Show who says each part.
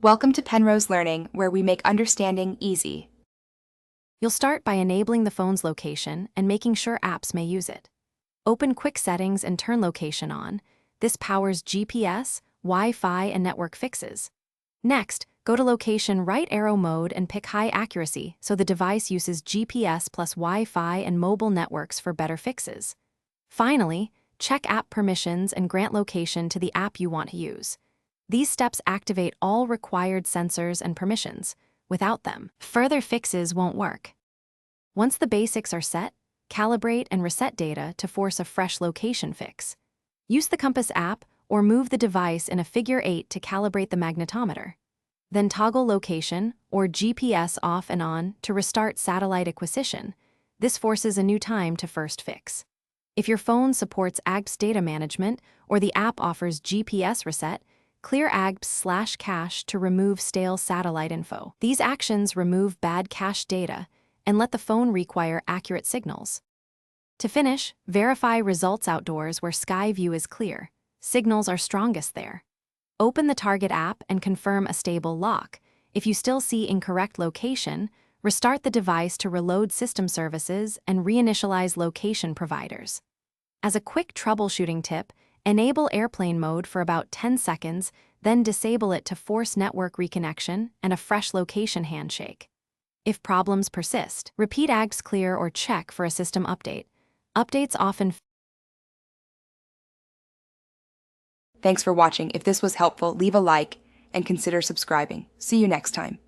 Speaker 1: Welcome to Penrose Learning, where we make understanding easy.
Speaker 2: You'll start by enabling the phone's location and making sure apps may use it. Open Quick Settings and turn location on. This powers GPS, Wi-Fi, and network fixes. Next, go to Location right arrow mode and pick High Accuracy so the device uses GPS plus Wi-Fi and mobile networks for better fixes. Finally, check app permissions and grant location to the app you want to use. These steps activate all required sensors and permissions. Without them, further fixes won't work. Once the basics are set, calibrate and reset data to force a fresh location fix. Use the Compass app or move the device in a figure 8 to calibrate the magnetometer. Then toggle location or GPS off and on to restart satellite acquisition. This forces a new time to first fix. If your phone supports AGPS data management or the app offers GPS reset, clear AGPS/cache to remove stale satellite info. These actions remove bad cache data and let the phone require accurate signals. To finish, verify results outdoors where sky view is clear. Signals are strongest there. Open the target app and confirm a stable lock. If you still see incorrect location, restart the device to reload system services and reinitialize location providers. As a quick troubleshooting tip, enable airplane mode for about 10 seconds, then disable it to force network reconnection and a fresh location handshake. If problems persist, repeat AGPS clear or check for a system update. Updates often.
Speaker 1: Thanks for watching. If this was helpful, leave a like and consider subscribing. See you next time.